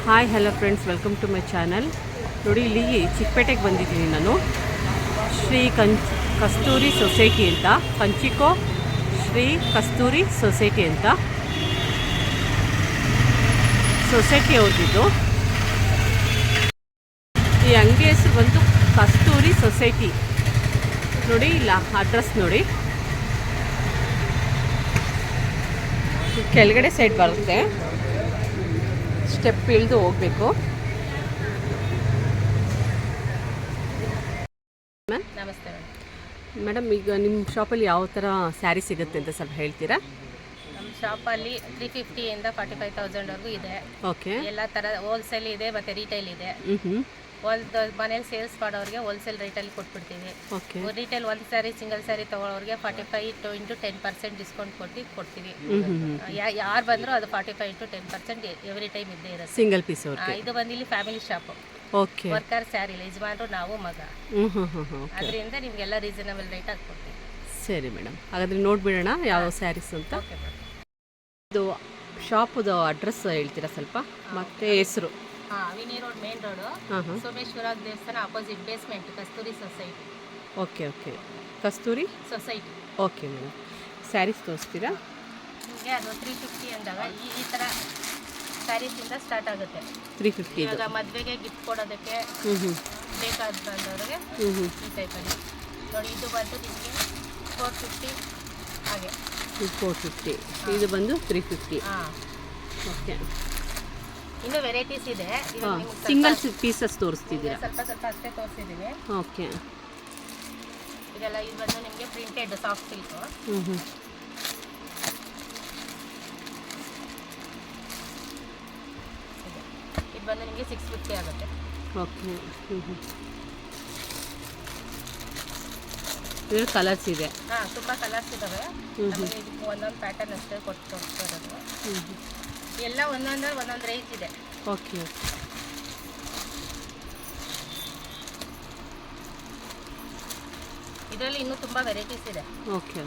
Hi hello friends, welcome to my channel. ನೋಡಿ, ಇಲ್ಲಿ ಚಿಕ್ಕಪೇಟೆಗೆ ಬಂದಿದ್ದೀನಿ ನಾನು. ಶ್ರೀ ಕಸ್ತೂರಿ ಸೊಸೈಟಿ ಅಂತ, ಕಂಚಿಕೋ ಶ್ರೀ ಕಸ್ತೂರಿ ಸೊಸೈಟಿ ಅಂತ ಸೊಸೈಟಿ ಅವ್ರದ್ದು. ಈ ಅಂಗಡಿ ಹೆಸರು ಬಂದು ಕಸ್ತೂರಿ ಸೊಸೈಟಿ. ನೋಡಿ, ಇಲ್ಲ ಅಡ್ರೆಸ್ ನೋಡಿ, ಕೆಳಗಡೆ ಸೈಡ್ ಬರುತ್ತೆ, ಸ್ಟೆಪ್ ಇಳಿದು ಹೋಗಬೇಕು. ನಮಸ್ತೆ ಮೇಡಮ್, ಈಗ ನಿಮ್ಮ ಶಾಪಲ್ಲಿ ಯಾವ ಥರ ಸ್ಯಾರಿ ಸಿಗುತ್ತೆ ಅಂತ ಸ್ವಲ್ಪ ಹೇಳ್ತೀರಾ? ನಮ್ಮ ಶಾಪಲ್ಲಿ 350ಇಂದ 45,000ವರೆಗೂ ಇದೆ. ಓಕೆ. ಎಲ್ಲ ಥರ ಹೋಲ್ಸೇಲ್ ಇದೆ ಮತ್ತು ರೀಟೈಲ್ ಇದೆ. ಮನೇಲಿ ಸೇಲ್ಸ್ ಮಾಡೋರಿಗೆ ಹೋಲ್ಸೇಲ್ ರೇಟಲ್ಲಿ ಕೊಟ್ಬಿಡ್ತೀವಿ. ಓಕೆ. ರೀಟೈಲ್ ಒಂದು ಸ್ಯಾರಿ ಸಿಂಗಲ್ ಸ್ಯಾರಿ ತೊಗೊಳೋರಿಗೆ 45 into 10% ಡಿಸ್ಕೌಂಟ್ ಕೊಡ್ತೀವಿ. ಯಾರು ಬಂದರೂ ಅದು 45 into 10% ಎವ್ರಿ ಟೈಮ್ ಇದ್ದೇ ಇರುತ್ತೆ. ಸಿಂಗಲ್ ಪೀಸ್ ಇದು ಬಂದು ಇಲ್ಲಿ family shop. Okay. Worker sari ಇಲ್ಲ, ಯಜಮಾನರು ನಾವು ಮಗ. ಅದರಿಂದ ನಿಮಗೆಲ್ಲ ರೀಸನಬಲ್ ರೇಟ್ ಕೊಡ್ತೀವಿ. ಸರಿ ಮೇಡಮ್, ಹಾಗಾದರೆ ನೋಡ್ಬಿಡೋಣ ಯಾವ ಸ್ಯಾರೀಸ್ ಅಂತ. Okay madam. ಇದು ಶಾಪುದು ಅಡ್ರೆಸ್ ಹೇಳ್ತೀರಾ ಸ್ವಲ್ಪ, ಮತ್ತೆ ಹೆಸರು? ವಿನಿ ರೋಡ್, ಮೇನ್ ರೋಡು, ಸೋಮೇಶ್ವರ ದೇವಸ್ಥಾನ opposite, basement, Kasturi society. Okay okay, Kasturi society. Okay madam. Saris ತೋರಿಸ್ತೀರಾ? ನಿಮಗೆ ಅದು 350 ಅಂದಾಗ ಈ ಥರ ಸ್ಯಾರೀಸಿಂದ ಸ್ಟಾರ್ಟ್ ಆಗುತ್ತೆ. 350. ಇವಾಗ ಮದುವೆಗೆ ಗಿಫ್ಟ್ ಕೊಡೋದಕ್ಕೆ ಬೇಕಾದ ಬಂದವರಿಗೆ ಈ ಟೈಪಲ್ಲಿ ನೋಡಿ. ಇದು ಬಂದು ನಿಮಗೆ 450 ಹಾಗೆ. 450. ಇದು ಬಂದು 350. ಓಕೆ. ಇನ್ನೂ ವೆರೈಟೀಸ್ ಇದೆ. ಸಿಂಗಲ್ ಪೀಸಸ್ ತೋರಿಸ್ತಿದ್ದೀರಾ? ಸ್ವಲ್ಪ ಅಷ್ಟೇ ತೋರಿಸಿದ್ದೀನಿ. ಓಕೆ. ಇದೆಲ್ಲ ಇದು ಬಂದು ನಿಮಗೆ ಪ್ರಿಂಟೆಡ್ ಸಾಫ್ಟ್ ಸಿಲ್ಕು. ಇದು ಬಂದು ನಿಮಗೆ 650 ಆಗುತ್ತೆ. ಓಕೆ. ಇದರಲ್ಲಿ ಕಲರ್ಸ್ ಇದೆ? ತುಂಬ ಕಲರ್ಸ್ ಇದ್ದಾವೆ. ಇದಕ್ಕೆ ಒಂದೊಂದು ಪ್ಯಾಟರ್ನ್ ಅಷ್ಟೇ ಕೊಡ್ತಿರೋದು. ಎಲ್ಲ ಒಂದೊಂದು ರೇಂಜ್ ಇದೆ. ಓಕೆ. ಇದರಲ್ಲಿ ಇನ್ನೂ ತುಂಬ ವೆರೈಟೀಸ್ ಇದೆ. ಓಕೆ.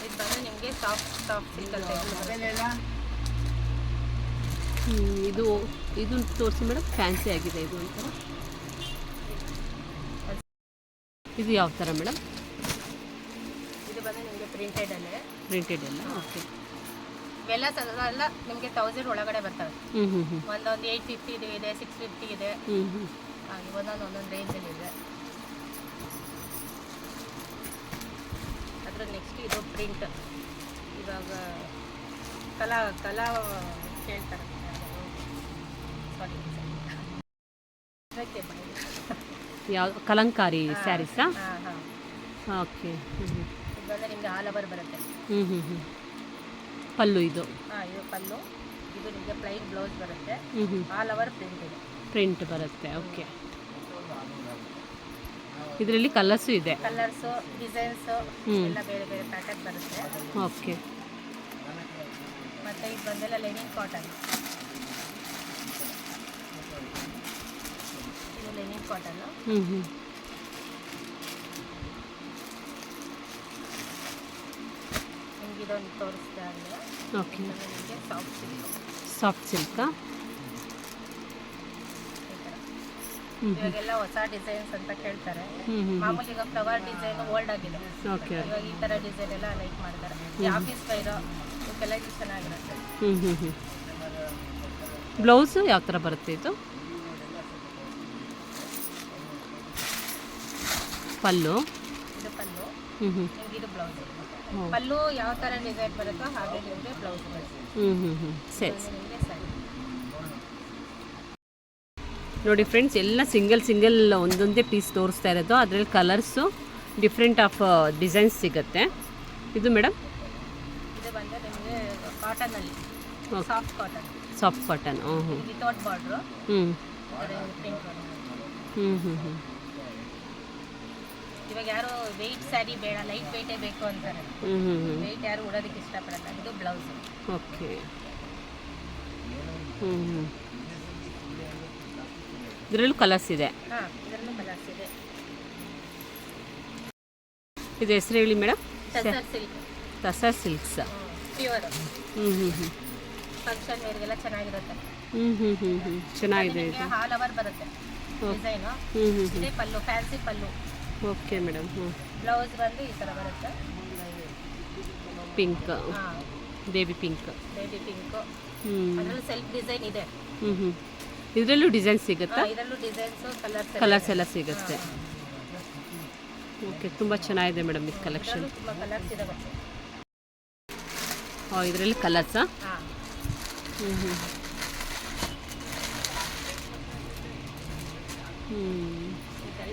ಇದು ಬಂದು ನಿಮಗೆ ಸಾಫ್ಟ್ ಸಿಲ್ಕಲ್ ಇದು ತೋರಿಸಿ ಮೇಡಮ್. ಫ್ಯಾನ್ಸಿ ಆಗಿದೆ ಇದು ಒಂಥರ. ಇದು ಯಾವ ಥರ ಮೇಡಮ್? ಇದು ಬಂದು ನಿಮಗೆ ಪ್ರಿಂಟೆಡ್ ಅಲ್ಲ. ಓಕೆ. ಇವೆಲ್ಲ ಎಲ್ಲ ನಿಮಗೆ 1000 ಒಳಗಡೆ ಬರ್ತವೆ. ಒಂದೊಂದು 850 ಇದೆ, 650 ಇದೆ. ಹಾಗೆ ಒಂದೊಂದು ರೇಂಜಲ್ಲಿ ಇದೆ. ಅದ್ರ ನೆಕ್ಸ್ಟ್ ಇದು ಪ್ರಿಂಟ್. ಇವಾಗ ಕಲಾ ಕೇಳ್ತಾರೆ. ಯಾವ ಕಲಂಕಾರಿ ಸ್ಯಾರೀಸಾ? ಓಕೆ. ಇದು ಬಂದರೆ ನಿಮಗೆ ಆಲ್ ಓವರ್ ಬರುತ್ತೆ. ಪಲ್ಲು ಇದು? ಇದು ಪಲ್ಲು. ಇದು ನಿಮಗೆ ಪ್ಲೈನ್ ಬ್ಲೌಸ್ ಬರುತ್ತೆ. ಆಲ್ ಓವರ್ ಪ್ರಿಂಟ್ ಬರುತ್ತೆ. ಓಕೆ. ಇದರಲ್ಲಿ ಕಲರ್ಸು ಇದೆ? ಕಲರ್ಸು, ಡಿಸೈನ್ಸು ಎಲ್ಲ ಬೇರೆ ಬೇರೆ ಪ್ಯಾಟರ್ನ್ ಬರುತ್ತೆ. ಓಕೆ. ಮತ್ತು ಇದು ಬಂದೆಲ್ಲ ಲೆನಿನ್ ಕಾಟನ್. ಇದು ಲೆನಿನ್ ಕಾಟನ್ನು. ನಿಮ್ಗೆ ಇದೊಂದು ತೋರಿಸ್ತಾ ಇಲ್ಲ. ಓಕೆ. ನಿಮಗೆ ಸಾಫ್ಟ್ ಸಿಲ್ಕಾ? ಇವಾಗೆಲ್ಲ ಹೊಸ ಡಿಸೈನ್ಸ್ ಅಂತ ಕೇಳ್ತಾರೆ. ಮಾಮೂಲಿ ಈಗ ಫ್ಲವರ್ ಡಿಸೈನ್ ಓಲ್ಡ್ ಆಗಿದೆ. ಓಕೆ. ಇವಾಗ ಈ ಥರ ಡಿಸೈನ್ ಎಲ್ಲ ಲೈಕ್ ಮಾಡ್ತಾರೆ. ಆಫೀಸ್ ವೈರು ಇವಕ್ಕೆಲ್ಲ ಇದು ಚೆನ್ನಾಗಿರುತ್ತೆ. ಬ್ಲೌಸು ಯಾವ ಥರ ಬರುತ್ತೆ ಇದು? ಪಲ್ಲು? ಇದು ಪಲ್ಲು. ನಿಮ್ಗೆ ಇದು ಬ್ಲೌಸ್. ಪಲ್ಲು ಯಾವ ಥರ ಡಿಸೈನ್ ಬರುತ್ತೋ ಹಾಗೆ ನಿಮಗೆ ಬ್ಲೌಸ್ ಬರುತ್ತೆ. ಸರಿ. ನಿಮಗೆ ಸರಿ. ನೋಡಿ ಫ್ರೆಂಡ್ಸ್, ಎಲ್ಲ ಸಿಂಗಲ್ ಒಂದೊಂದೇ ಪೀಸ್ ತೋರಿಸ್ತಾ ಇರೋದು. ಅದರಲ್ಲಿ ಕಲರ್ಸು ಡಿಫ್ರೆಂಟ್ ಆಫ್ ಡಿಸೈನ್ಸ್ ಸಿಗುತ್ತೆ. ಇದು ಮೇಡಮ್? ಇದು ಬಂದು ನಿಮಗೆ ಕಾಟನಲ್ಲಿ, ಸಾಫ್ಟ್ ಕಾಟನ್. Without border. ಇವಾಗ ಯಾರು ವೆಯ್ಟ್ ಸ್ಯಾರಿ ಬೇಡ, ಲೈಟ್ ವೆಯ್ಟೇ ಬೇಕು ಅಂತಾರೆ. ವೆಯ್ಟ್ ಯಾರು ಉಡೋದಕ್ಕೆ ಇಷ್ಟಪಡಲ್ಲ. ಇದು ಬ್ಲೌಸ್. ಓಕೆ. ಇದರಲ್ಲೂ ಕಲರ್ಸ್ ಇದೆ? ಇದರಲ್ಲೂ ಕಲರ್ಸ್ ಇದೆ. ಇದು ಹೆಸರು ಹೇಳಿ madam? Tussar silk. Tussar silks pure. Function ವೇರ್ಗೆಲ್ಲ ಚೆನ್ನಾಗಿರುತ್ತೆ. ಚೆನ್ನಾಗಿದೆ ಇದು. ಹಾಲ್ ಓವರ್ ಬರುತ್ತೆ ಡಿಸೈನು. ಇದೇ pallu, fancy pallu. Okay madam. Blouse ಬಂದು ಈ ಥರ ಬರುತ್ತೆ, ಪಿಂಕ್, ಬೇಬಿ ಪಿಂಕ್. ಅದರಲ್ಲೂ ಸೆಲ್ಫ್ ಡಿಸೈನ್ ಇದೆ. ಇದರಲ್ಲೂ ಡಿಸೈನ್ ಸಿಗುತ್ತಾ? ಇದರಲ್ಲೂ ಡಿಸೈನ್ಸು, ಕಲರ್ಸ್ ಎಲ್ಲ ಸಿಗುತ್ತೆ. ಓಕೆ, ತುಂಬ ಚೆನ್ನಾಗಿದೆ ಮೇಡಮ್ ಇದು ಕಲೆಕ್ಷನ್. ತುಂಬ ಕಲರ್ಸ್ ಇದಾವೆ. ಇದರಲ್ಲಿ ಕಲರ್ಸಾ?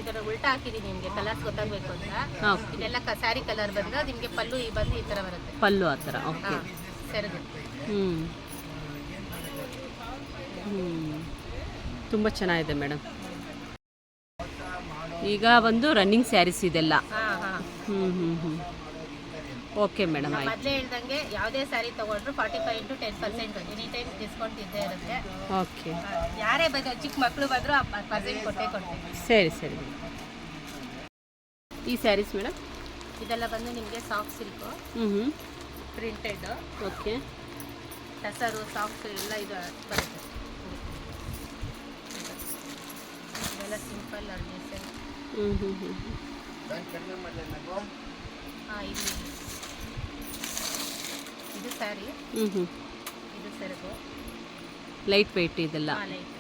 ಇದರ ಉಲ್ಟಾ ಹಾಕಿದ್ದೀನಿ ನಿಮಗೆ ಕಲರ್ಸ್ ಗೊತ್ತಾಗಬೇಕು ಅಂತ. ಇದೆಲ್ಲ ಸ್ಯಾರಿ ಕಲರ್ ಬಂದ್ರೆ ನಿಮಗೆ ಪಲ್ಲು ಬಂದು ಈ ಥರ ಬರುತ್ತೆ. ಪಲ್ಲು ಆ ಥರ. ಓಕೆ, ಸೆರಗು. ತುಂಬ ಚೆನ್ನಾಗಿದೆ ಮೇಡಮ್. ಈಗ ಒಂದು ರನ್ನಿಂಗ್ ಸ್ಯಾರೀಸ್ ಇದೆಲ್ಲ. ಓಕೆ ಮೇಡಮ್, ಆಯ್ತು. ಮೊದಲೇ ಹೇಳ್ದಂಗೆ ಯಾವುದೇ ಸ್ಯಾರಿ ತೊಗೊಂಡ್ರು 45 to 10% ಎನಿ ಟೈಮ್ ಡಿಸ್ಕೌಂಟ್ ಇದ್ದೇ ಇರುತ್ತೆ. ಓಕೆ, ಯಾರೇ ಬಂದು ಚಿಕ್ಕ ಮಕ್ಕಳು ಬಂದರೂ 10% ಕೊಟ್ಟೇ ಕೊಡ್ತೀವಿ. ಸರಿ ಸರಿ. ಈ ಸ್ಯಾರೀಸ್ ಮೇಡಮ್ ಇದೆಲ್ಲ ಬಂದು ನಿಮಗೆ soft silk, printed. Okay, tussar, soft ಎಲ್ಲ ಇದು ಬರುತ್ತೆ. ಇದೆಲ್ಲ ಸಿಂಪಲ್ ಡಿಸೈನ್. ಇದು ಸ್ಯಾರಿ, ಇದು ಸೆರಗು, ಲೈಟ್ ವೆಯ್ಟ್ ಇದೆಲ್ಲ. ಲೈಟ್.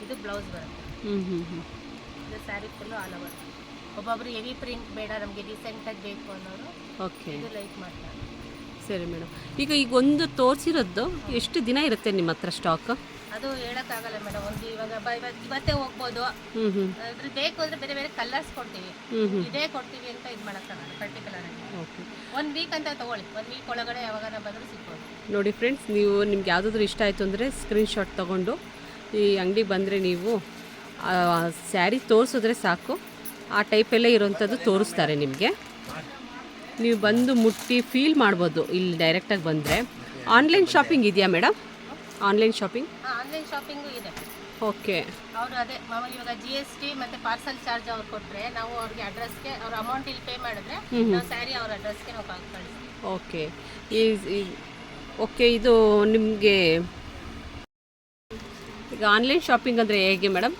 ಇದು ಬ್ಲೌಸ್ ಬರುತ್ತೆ. ಇದು ಸ್ಯಾರಿ ಫುಲ್ಲು ಆಲ್ ಓವರ್. ಒಬ್ಬೊಬ್ರು ಹೆವಿ ಪ್ರಿಂಟ್ ಬೇಡ, ನಮಗೆ ಡಿಸೆಂಟಾಗಿ ಬೇಕು ಅನ್ನೋರು ಓಕೆ, ಇದು ಲೈಟ್ ಮಾಡ್ತಾರೆ. ಸರಿ ಮೇಡಮ್. ಈಗ ಒಂದು ತೋರಿಸಿರೋದು ಎಷ್ಟು ದಿನ ಇರುತ್ತೆ ನಿಮ್ಮ ಹತ್ರ ಸ್ಟಾಕ್? ಅದು ಹೇಳೋಕ್ಕಾಗಲ್ಲ ಮೇಡಮ್. ಒಂದು ಇವತ್ತೇ ಹೋಗ್ಬೋದು. ಅದ್ರ ಬೇಕು ಅಂದರೆ ಬೇರೆ ಬೇರೆ ಕಲರ್ಸ್ ಕೊಡ್ತೀವಿ, ಇದೇ ಕೊಡ್ತೀವಿ ಅಂತ ಇದು ಮಾಡೋಕ್ಕಾಗಲ್ಲ ಪರ್ಟಿಕ್ಯುಲರ್ ಆಗಿ. ಓಕೆ, 1 ವೀಕ್ ಅಂತ ತೊಗೊಳ್ಳಿ, 1 ವೀಕ್ ಒಳಗಡೆ ಯಾವಾಗ ಬಂದರೂ ಸಿಗ್ಬೋದು. ನೋಡಿ ಫ್ರೆಂಡ್ಸ್, ನಿಮ್ಗೆ ಯಾವುದಾದ್ರೂ ಇಷ್ಟ ಆಯಿತು ಅಂದರೆ ಸ್ಕ್ರೀನ್ಶಾಟ್ ತೊಗೊಂಡು ಈ ಅಂಗಡಿಗೆ ಬಂದರೆ ನೀವು ಸ್ಯಾರಿ ತೋರಿಸಿದ್ರೆ ಸಾಕು, ಆ ಟೈಪೆಲ್ಲ ಇರೋವಂಥದ್ದು ತೋರಿಸ್ತಾರೆ ನಿಮಗೆ. ನೀವು ಬಂದು ಮುಟ್ಟಿ ಫೀಲ್ ಮಾಡ್ಬೋದು ಇಲ್ಲಿ ಡೈರೆಕ್ಟಾಗಿ ಬಂದರೆ. ಆನ್ಲೈನ್ ಶಾಪಿಂಗ್ ಇದೆಯಾ ಮೇಡಮ್? ಆನ್ಲೈನ್ ಶಾಪಿಂಗ್ ಶಾಪಿಂಗು ಇದೆ. ಓಕೆ, ಅವರು ಅದೇ ಮಾಮೂಲಿ ಇವಾಗ GST ಮತ್ತು ಪಾರ್ಸಲ್ ಚಾರ್ಜ್ ಅವ್ರು ಕೊಟ್ಟರೆ ನಾವು ಅವ್ರಿಗೆ ಅಡ್ರೆಸ್ಗೆ ಅವ್ರ ಅಮೌಂಟ್ ಇಲ್ಲಿ ಪೇ ಮಾಡಿದ್ರೆ ನಾವು ಸ್ಯಾರಿ ಅವ್ರ ಅಡ್ರೆಸ್ಗೆ ನಾವು ಕಳಿಸ್ತೀವಿ. Okay, okay. ಇದು ನಿಮಗೆ ಈಗ ಆನ್ಲೈನ್ ಶಾಪಿಂಗ್ ಅಂದರೆ ಹೇಗೆ ಮೇಡಮ್?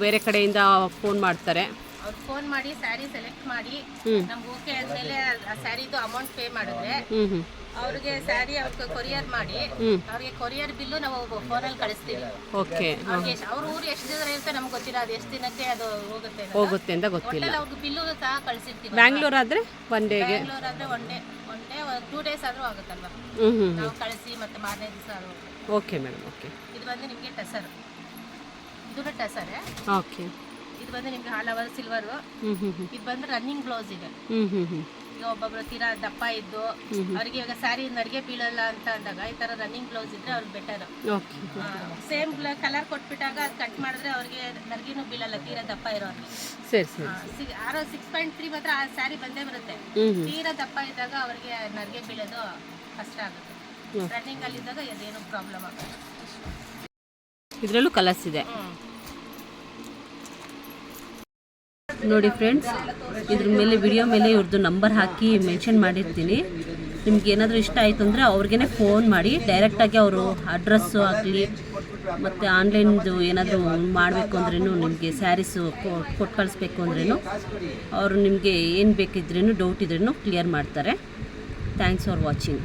ಬೇರೆ ಕಡೆಯಿಂದ ಫೋನ್ ಮಾಡ್ತಾರೆ, ಅವ್ರು ಫೋನ್ ಮಾಡಿ ಸ್ಯಾರಿ ಸೆಲೆಕ್ಟ್ ಮಾಡಿ ನಮ್ಗೆ ಓಕೆ ಆದಮೇಲೆ ಆ ಸ್ಯಾರಿದು ಅಮೌಂಟ್ ಪೇ ಮಾಡಿದ್ರೆ ಅವ್ರಿಗೆ ಸ್ಯಾರಿ ಅವ್ರಿಗೆ ಕೊರಿಯರ್ ಮಾಡಿ ಅವ್ರಿಗೆ ಕೊರಿಯರ್ ಬಿಲ್ಲು ನಾವು ಫೋನಲ್ಲಿ ಕಳಿಸ್ತೀವಿ. ಓಕೆ, ಅವ್ರ ಊರು ಎಷ್ಟು ದಿನ ಇರುತ್ತೆ ನಮ್ಗೆ ಗೊತ್ತಿಲ್ಲ, ಅದು ಎಷ್ಟು ದಿನಕ್ಕೆ ಅದು ಹೋಗುತ್ತೆ ಅಂತ ಗೊತ್ತಿಲ್ಲ. ಅವ್ರಿಗೆ ಬಿಲ್ಲು ಸಹ ಕಳಿಸಿರ್ತೀವಿ. ಬ್ಯಾಂಗ್ಳೂರ್ ಆದರೆ 1 ಡೇಗೆ, ಬ್ಯಾಂಗ್ಳೂರ್ ಆದರೆ ಒನ್ ಡೇ 2 ಡೇಸ್ ಆದರೂ ಆಗುತ್ತಲ್ವ, ನಾವು ಕಳಿಸಿ ಮತ್ತೆ ಮಾರನೇ ದಿವಸ ಅದು. Okay madam. ಓಕೆ, ಇದು ಬಂದು ನಿಮಗೆ ಟಸರ್, ಇದು ಟಸರೇ. ಓಕೆ, ಇದು ಬಂದು ನಿಮಗೆ ಆಲ್ ಓವರ್ ಸಿಲ್ವರು. ಇದು ಬಂದು ರನ್ನಿಂಗ್ ಬ್ಲೌಸ್ ಇದೆ. ಈಗ ಒಬ್ಬೊಬ್ರು ತೀರಾ ದಪ್ಪ ಇದ್ದು ಅವ್ರಿಗೆ ಇವಾಗ ಸ್ಯಾರಿ ನಡಿಗೆ ಬೀಳಲ್ಲ ಅಂತ ಅಂದಾಗ ಈ ತರ ರನ್ನಿಂಗ್ ಬ್ಲೌಸ್ ಇದ್ರೆ ಅವ್ರಿಗೆ ಬೆಟರ್. ಸೇಮ್ ಕಲರ್ ಕೊಟ್ಬಿಟ್ಟಾಗ ಅದು ಕಟ್ ಮಾಡಿದ್ರೆ ಅವ್ರಿಗೆ ನರ್ಗಿನೂ ಬೀಳಲ್ಲ ತೀರಾ ದಪ್ಪ ಇರೋರಿಗೆ. ಸರಿ ಸರಿ. 6.3 ಮಾತ್ರ ಆ ಸ್ಯಾರಿ ಬಂದೇ ಬರುತ್ತೆ. ತೀರಾ ದಪ್ಪ ಇದ್ದಾಗ ಅವ್ರಿಗೆ ನರ್ಗೆ ಬೀಳೋದು ಕಷ್ಟ ಆಗುತ್ತೆ. ರನ್ನಿಂಗ್ ಅಲ್ಲಿ ಇದ್ದಾಗ ಅದೇನು ಪ್ರಾಬ್ಲಮ್ ಆಗಲ್ಲ. ಇದರಲ್ಲೂ ಕಲರ್ಸ್ ಇದೆ ನೋಡಿ ಫ್ರೆಂಡ್ಸ್. ಇದ್ರ ಮೇಲೆ ವಿಡಿಯೋ ಮೇಲೆ ಇವ್ರದ್ದು ನಂಬರ್ ಹಾಕಿ ಮೆನ್ಷನ್ ಮಾಡಿರ್ತೀನಿ. ನಿಮ್ಗೆ ಏನಾದರೂ ಇಷ್ಟ ಆಯಿತು ಅಂದರೆ ಅವ್ರಿಗೇ ಫೋನ್ ಮಾಡಿ ಡೈರೆಕ್ಟಾಗಿ ಅವರು ಅಡ್ರೆಸ್ಸು ಆಗಲಿ ಮತ್ತು ಆನ್ಲೈನ್ದು ಏನಾದರೂ ಮಾಡಬೇಕು ಅಂದ್ರೂ ನಿಮಗೆ ಸ್ಯಾರೀಸು ಕೊಟ್ಟು ಕಳಿಸ್ಬೇಕು ಅಂದ್ರೂ ಅವರು ನಿಮಗೆ ಏನು ಬೇಕಿದ್ರೂ ಡೌಟ್ ಇದ್ರೂ ಕ್ಲಿಯರ್ ಮಾಡ್ತಾರೆ. Thanks for watching.